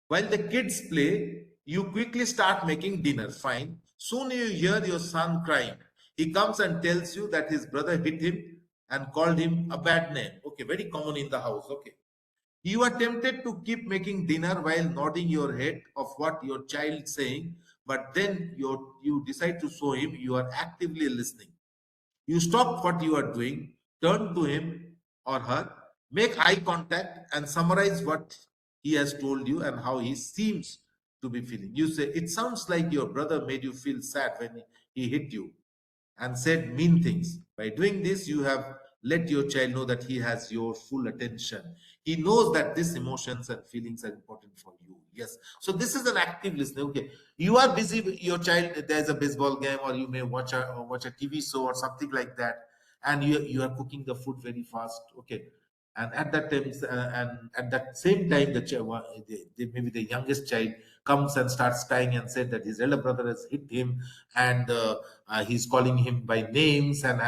While the kids play, you quickly start making dinner. Fine. Soon you hear your son crying. He comes and tells you that his brother hit him and called him a bad name. Okay, very common in the house. Okay. You are tempted to keep making dinner while nodding your head of what your child is saying, but then you decide to show him you are actively listening. You stop what you are doing, turn to him or her, make eye contact, and summarize what he has told you and how he seems to be feeling. You say, "It sounds like your brother made you feel sad when he hit you and said mean things." By doing this, you have let your child know that he has your full attention. He knows that these emotions and feelings are important for you. Yes. So this is an active listening. Okay. You are busy with your child, there's a baseball game, or you may watch a TV show or something like that, and you are cooking the food very fast. Okay. And at that time, and at that same time, maybe the youngest child comes and starts crying and said that his elder brother has hit him, and he's calling him by names and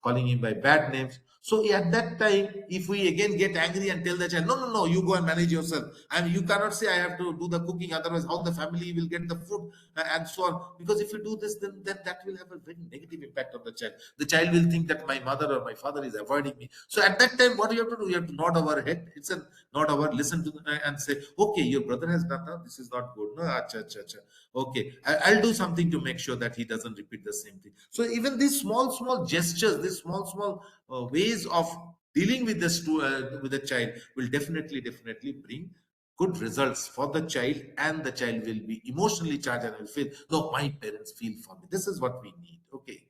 calling him by bad names. So at that time, if we again get angry and tell the child, no, no, no, you go and manage yourself, and you cannot say I have to do the cooking, otherwise how the family will get the food, and so on. Because if you do this, then that will have a very negative impact on the child. The child will think that my mother or my father is avoiding me. So at that time, what do you have to do? You have to nod our head. It's a nod our, listen to and say, okay, your brother has done that. This is not good. No, acha, acha, acha. Okay, I'll do something to make sure that he doesn't repeat the same thing. So even these small gestures, these small ways of dealing with with the child will definitely bring good results for the child, and the child will be emotionally charged and will feel, no, my parents feel for me. This is what we need. Okay.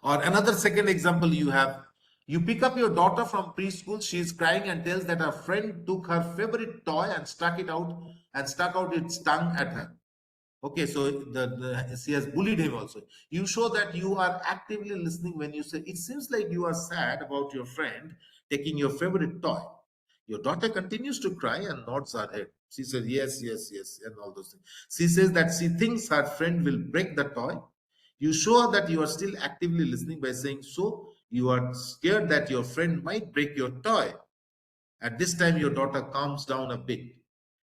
Or another second example you have, you pick up your daughter from preschool, she is crying and tells that her friend took her favorite toy and stuck out its tongue at her. Okay, so she has bullied him also. You show that you are actively listening when you say, "It seems like you are sad about your friend taking your favorite toy." Your daughter continues to cry and nods her head. She says, "Yes, yes, yes," and all those things. She says that she thinks her friend will break the toy. You show her that you are still actively listening by saying, "So you are scared that your friend might break your toy." At this time, your daughter calms down a bit.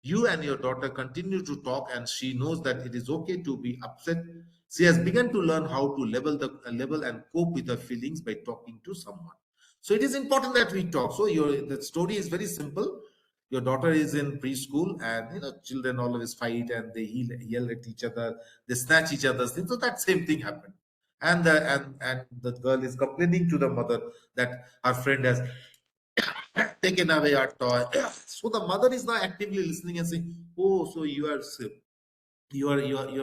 You and your daughter continue to talk, and she knows that it is okay to be upset. She has begun to learn how to level and cope with her feelings by talking to someone. So it is important that we talk. So the story is very simple. Your daughter is in preschool, and children always fight and they yell at each other, they snatch each other's things. So that same thing happened, and the girl is complaining to the mother that her friend has taken away our toy. So the mother is now actively listening and saying, "Oh, so you are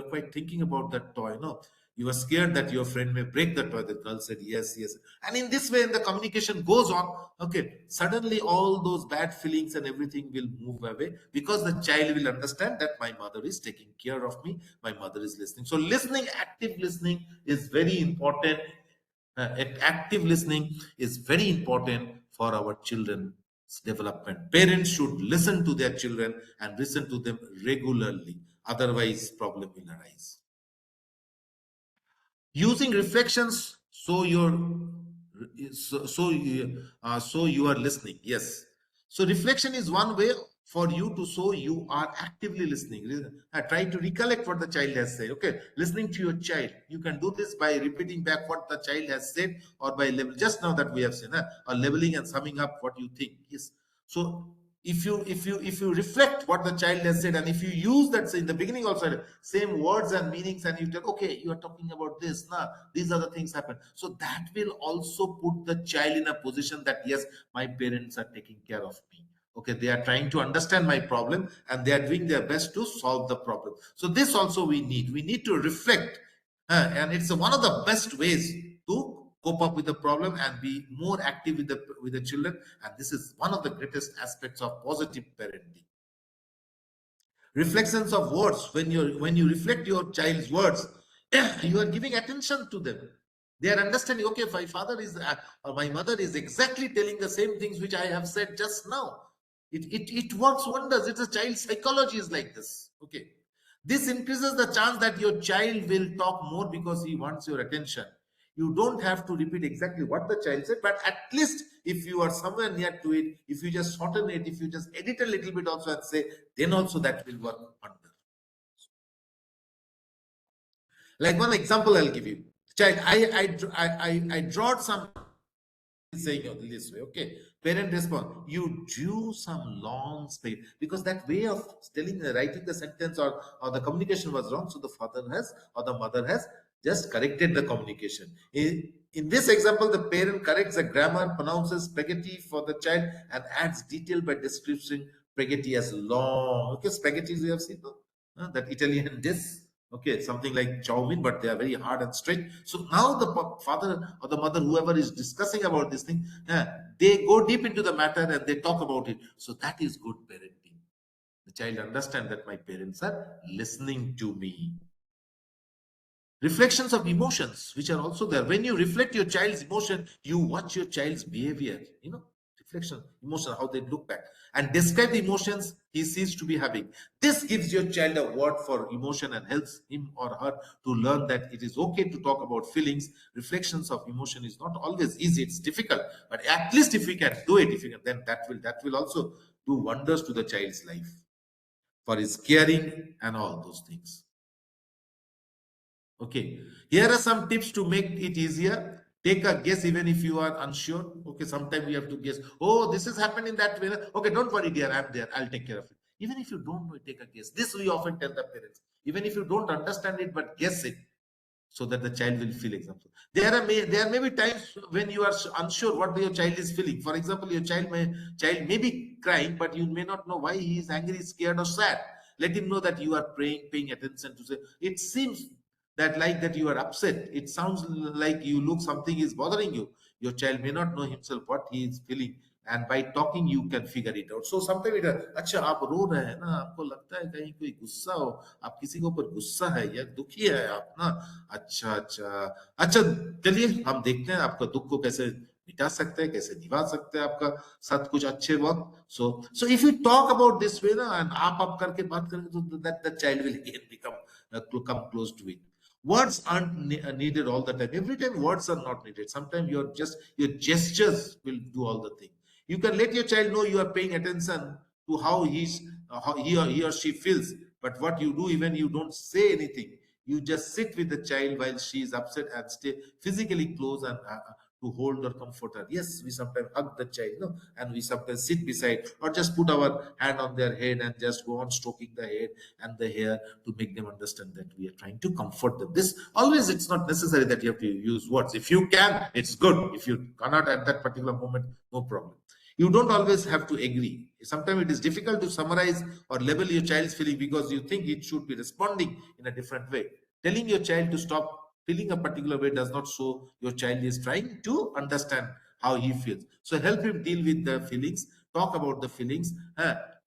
quite thinking about that toy, no? You are scared that your friend may break the toy." The girl said, "Yes, yes." And in this way, the communication goes on. Okay, suddenly all those bad feelings and everything will move away, because the child will understand that my mother is taking care of me. My mother is listening. So listening, active listening, is very important. Active listening is very important for our children's development. Parents should listen to their children and listen to them regularly. Otherwise, problem will arise. Using reflections, so you are listening. Yes. So reflection is one way for you to show you are actively listening. Try to recollect what the child has said. Okay, listening to your child, you can do this by repeating back what the child has said, or by level, just now that we have seen, or leveling and summing up what you think. Yes. So if you reflect what the child has said, and if you use that in the beginning also same words and meanings, and you tell, okay, you are talking about this now, these are the things happen, so that will also put the child in a position that yes, my parents are taking care of me. Okay, they are trying to understand my problem and they are doing their best to solve the problem. So this also we need to reflect. And it's one of the best ways to cope up with the problem and be more active with the children. And this is one of the greatest aspects of positive parenting. Reflections of words. When you reflect your child's words, you are giving attention to them. They are understanding, okay, my father is or my mother is exactly telling the same things which I have said just now. It works wonders. It's a child psychology is like this. Okay, this increases the chance that your child will talk more because he wants your attention. You don't have to repeat exactly what the child said, but at least if you are somewhere near to it, if you just shorten it, if you just edit a little bit also and say, then also that will work wonder. Like one example I'll give you. Child, I drawed some saying it this way, okay. Parent response, you drew some long space because that way of telling, writing the sentence or the communication was wrong. So the father has or the mother has just corrected the communication. In this example, the parent corrects the grammar, pronounces spaghetti for the child, and adds detail by description spaghetti as long. Okay, spaghetti we have seen, no? That Italian dish. Okay, something like chow mein, but they are very hard and straight. So now the father or the mother, whoever is discussing about this thing, they go deep into the matter and they talk about it. So that is good parenting. The child understand that my parents are listening to me. Reflections of emotions which are also there. When you reflect your child's emotion, you watch your child's behavior, reflection emotion, how they look back and describe the emotions he sees to be having. This gives your child a word for emotion and helps him or her to learn that it is okay to talk about feelings. Reflections of emotion is not always easy, it's difficult, but at least if we can do it, if we can, then that will also do wonders to the child's life for his caring and all those things. Okay, here are some tips to make it easier. Take a guess even if you are unsure. Okay, sometimes we have to guess. Oh, this is happening that way. Okay, don't worry, dear. I'm there. I'll take care of it. Even if you don't know, take a guess. This we often tell the parents. Even if you don't understand it, but guess it so that the child will feel example. There may be times when you are unsure what your child is feeling. For example, your child may be crying, but you may not know why he is angry, scared, or sad. Let him know that you are paying attention to say. It seems that like that you are upset. It sounds like you look something is bothering you. Your child may not know himself what he is feeling, and by talking you can figure it out. So sometimes it अच्छा आप रो रहे हैं ना, आपको लगता है कहीं कोई गुस्सा हो, आप किसी के ऊपर गुस्सा है या दुखी है आप ना, अच्छा अच्छा अच्छा, चलिए हम देखते हैं आपका दुख को कैसे मिटा सकते हैं, कैसे निभा सकते हैं आपका साथ कुछ अच्छे वक्त. So if you talk about this way ना and आप करके बात करेंगे तो that the child will again become to come close to it. Words aren't needed all the time. Every time words are not needed. Sometimes your gestures will do all the thing. You can let your child know you are paying attention to how he or she feels. But what you do, even you don't say anything, you just sit with the child while she is upset and stay physically close and to hold or comfort her. Yes, we sometimes hug the child, no, and we sometimes sit beside or just put our hand on their head and just go on stroking the head and the hair to make them understand that we are trying to comfort them. This always, it's not necessary that you have to use words. If you can, it's good. If you cannot at that particular moment, no problem. You don't always have to agree. Sometimes it is difficult to summarize or label your child's feeling because you think it should be responding in a different way. Telling your child to stop feeling a particular way does not show your child is trying to understand how he feels. So help him deal with the feelings, talk about the feelings.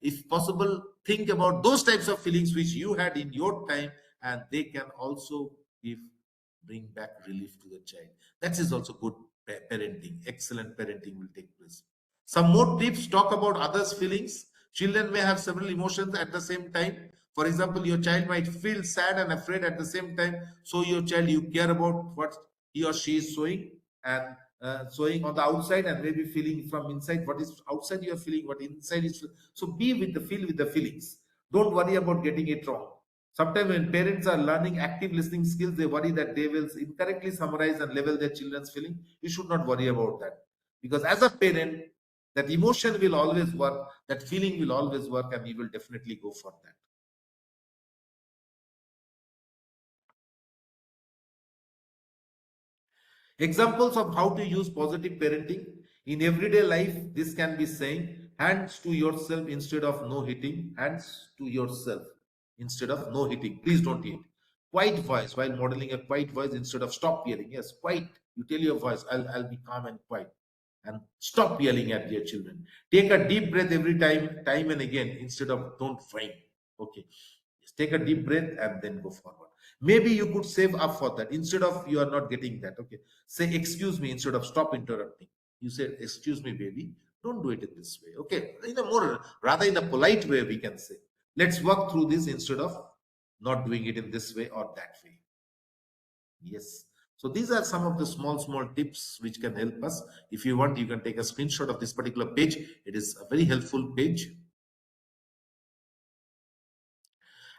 If possible, think about those types of feelings which you had in your time, and they can also give bring back relief to the child. That is also good parenting. Excellent parenting will take place. Some more tips: talk about others' feelings. Children may have several emotions at the same time. For example, your child might feel sad and afraid at the same time. So your child, you care about what he or she is showing and showing on the outside, and maybe feeling from inside what is outside you are feeling, what inside is. So be with the feel with the feelings. Don't worry about getting it wrong. Sometimes when parents are learning active listening skills, they worry that they will incorrectly summarize and label their children's feeling. You should not worry about that, because as a parent, That emotion will always work, that feeling will always work, and we will definitely go for that. Examples of how to use positive parenting in everyday life. This can be saying hands to yourself instead of no hitting. Hands to yourself instead of no hitting. Please don't hit. Quiet voice while modeling a quiet voice instead of stop yelling. Yes, quiet. You tell your voice, I'll be calm and quiet. And stop yelling at your children. Take a deep breath every time and again instead of don't whine. Okay. Just take a deep breath and then go forward. Maybe you could save up for that instead of you are not getting that. Okay. Say excuse me instead of stop interrupting. You say excuse me, baby. Don't do it in this way. Okay. In a more rather in a polite way, we can say. Let's work through this instead of not doing it in this way or that way. Yes. So these are some of the small tips which can help us. If you want, you can take a screenshot of this particular page. It is a very helpful page.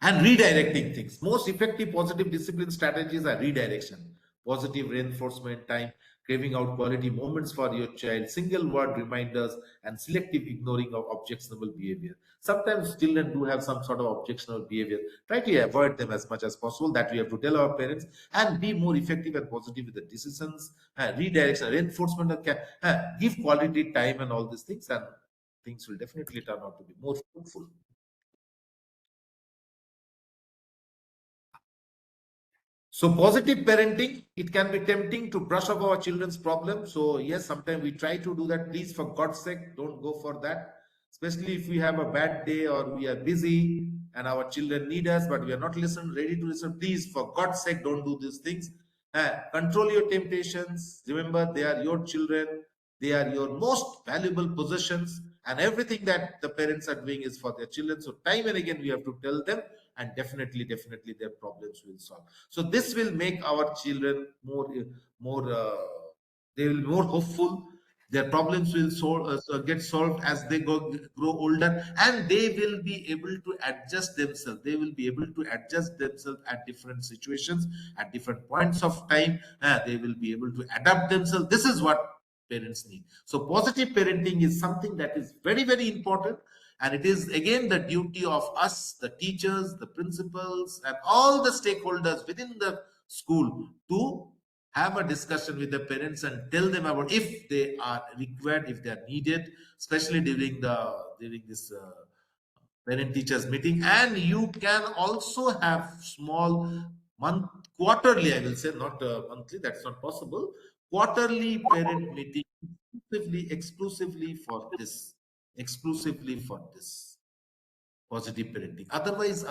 And redirecting things. Most effective positive discipline strategies are redirection, positive reinforcement time, craving out quality moments for your child, single word reminders, and selective ignoring of objectionable behavior. Sometimes children do have some sort of objectionable behavior. Try to avoid them as much as possible. That we have to tell our parents, and be more effective and positive with the decisions, redirection, reinforcement, give quality time and all these things, and things will definitely turn out to be more fruitful. So positive parenting, it can be tempting to brush off our children's problems. So yes, sometimes we try to do that. Please, for God's sake, don't go for that. Especially if we have a bad day or we are busy and our children need us, but we are not ready to listen. Please, for God's sake, don't do these things. Control your temptations. Remember, they are your children. They are your most valuable possessions, and everything that the parents are doing is for their children. So time and again, we have to tell them, and definitely, their problems will solve. So this will make our children more. They will be more hopeful. Their problems will get solved as they grow older, and they will be able to adjust themselves. They will be able to adjust themselves at different situations, at different points of time. They will be able to adapt themselves. This is what parents need. So positive parenting is something that is very important, and it is again the duty of us, the teachers, the principals, and all the stakeholders within the school to have a discussion with the parents and tell them about if they are required, if they are needed, especially during this parent teachers meeting. And you can also have small month quarterly, I will say, not monthly, that's not possible, quarterly parent meeting exclusively for this, exclusively for this positive parenting. Otherwise,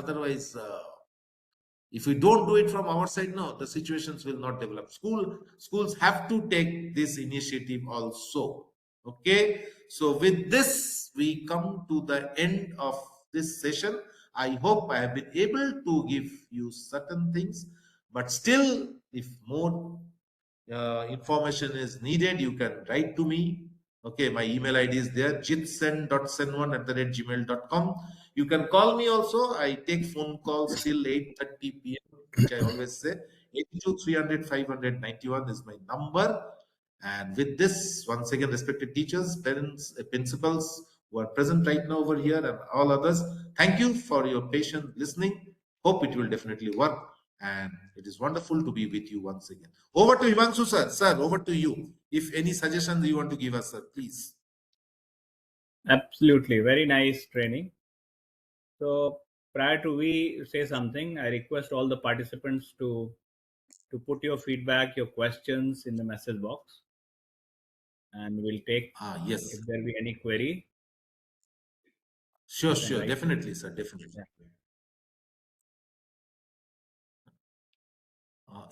if we don't do it from our side, no, the situations will not develop. Schools have to take this initiative also. Okay. So with this, we come to the end of this session. I hope I have been able to give you certain things, but still, if more information is needed, you can write to me. Okay, my email ID is there, jitsen.sen1@gmail.com. You can call me also. I take phone calls till 8:30 p.m., which I always say. 82 300 591 is my number. And with this, once again, respected teachers, parents, principals who are present right now over here, and all others, thank you for your patient listening. Hope it will definitely work. And it is wonderful to be with you once again. Over to Himanshu, sir. Sir, over to you. If any suggestions you want to give us, sir, please. Absolutely. Very nice training. So prior to we say something, I request all the participants to put your feedback, your questions in the message box, and we'll take Yes. if there be any query, Sure, you can sure. write. Definitely, sir. Definitely. Yeah.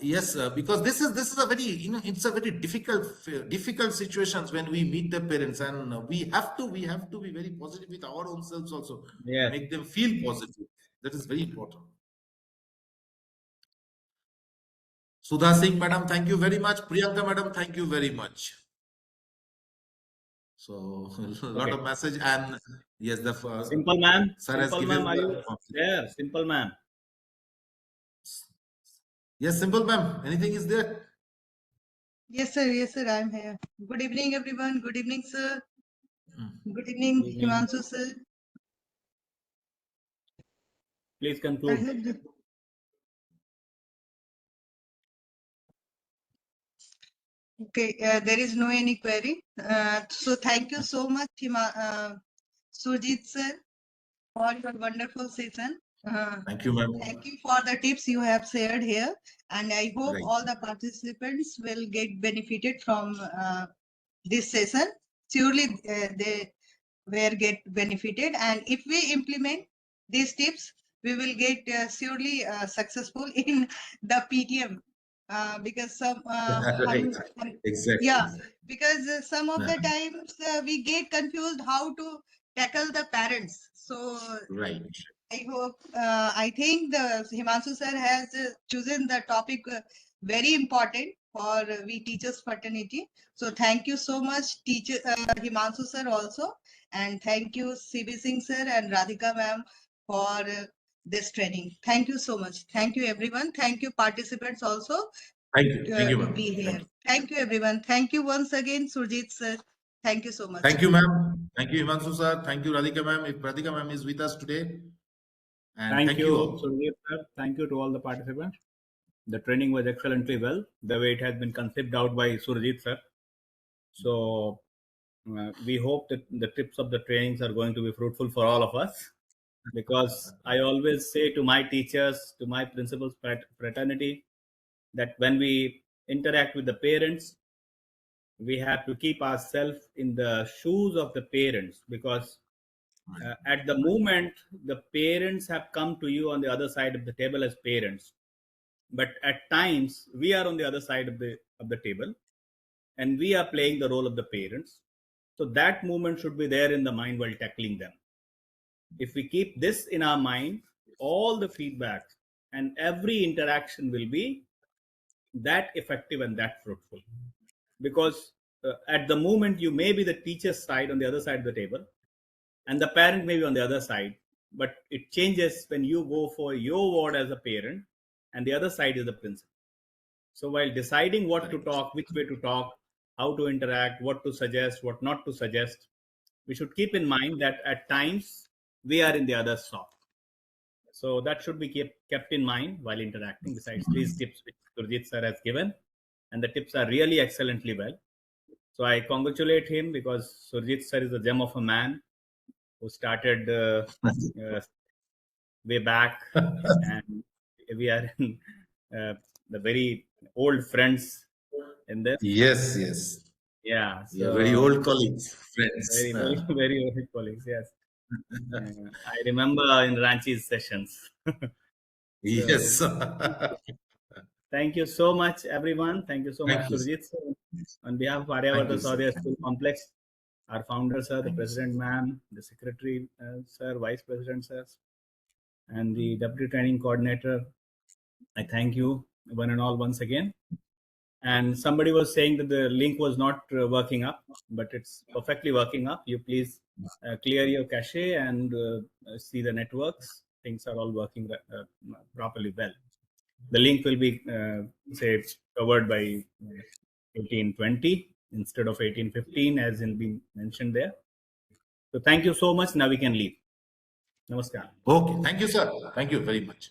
Yes, because this is a very, it's a very difficult situations when we meet the parents, and we have to be very positive with our own selves also, Yes. make them feel positive. That is very important. Sudha Singh, madam, thank you very much. Priyanka, madam, thank you very much. So a lot Okay. of message, and yes, the Simple man. sir has Simple ma'am, given are the you there? Simple ma'am. yes, simple ma'am. Anything is there? Yes, sir. Yes, sir. I'm here. Good evening, everyone. Good evening, sir. Good evening, Good evening. Himanshu sir. Please I conclude. hope that, okay, there is no any query. So thank you so much, Surajit sir, for your wonderful session. Thank you, ma'am. Thank you for the tips you have shared here, and I hope Right. all the participants will get benefited from this session. Surely they will get benefited, and if we implement these tips, we will get surely successful in the PTM, because Right. yeah, Exactly. because some of Yeah. the times we get confused how to tackle the parents. So Right. I think the Himanshu sir has chosen the topic very important for we teachers fraternity. So thank you so much, teacher Himanshu sir also, and thank you CB Singh sir and Radhika ma'am for this training. Thank you so much. Thank you everyone. Thank you participants also Thank you. Thank you, to ma'am. be here. Thank you. Thank you everyone. Thank you once again, Surjit sir. Thank you so much. Thank you, ma'am. Thank you, Himanshu sir. Thank you, Radhika ma'am. If Radhika ma'am is with us today, and Thank thank you you, all. Surajit sir. Thank you to all the participants. The training was excellently well, the way it has been conceived out by Surajit sir. So we hope that the tips of the trainings are going to be fruitful for all of us. Because I always say to my teachers, to my principals fraternity, that when we interact with the parents, we have to keep ourselves in the shoes of the parents, because at the moment the parents have come to you on the other side of the table as parents, but at times we are on the other side of the table, and we are playing the role of the parents. So that moment should be there in the mind while tackling them. If we keep this in our mind, all the feedback and every interaction will be that effective and that fruitful. Because at the moment you may be the teacher's side on the other side of the table, and the parent may be on the other side, but it changes when you go for your ward as a parent and the other side is the principal. So while deciding what to Correct. talk, which way to talk, how to interact, what to suggest, what not to suggest, we should keep in mind that at times we are in the other shop. So that should be kept in mind while interacting, besides these tips which Gurjit sir has given. And the tips are really excellently well. So I congratulate him, because Surjit sir is a gem of a man who started uh, way back, and we are in, the very old friends in this. Yes, yes. Yeah, Yeah, very so old colleagues, friends. very, very, very old colleagues. Yes, I remember in Ranchi's sessions. So Yes. thank you so much, everyone. Thank you so much, Thank you. Surjit sir. On behalf of Thank Aryavata you, sir. Saudya School Complex, our founder, sir, the Thank you, sir. president, ma'am, the secretary, sir, vice president, sir, and the deputy training coordinator, I thank you one and all once again. And somebody was saying that the link was not working up, but it's perfectly working up. You please clear your cache and see the networks. Things are all working properly well. The link will be, say, covered by 1820 instead of 1815, as in been mentioned there. So thank you so much. Now we can leave. Namaskar. Okay. Thank you, sir. Thank you very much.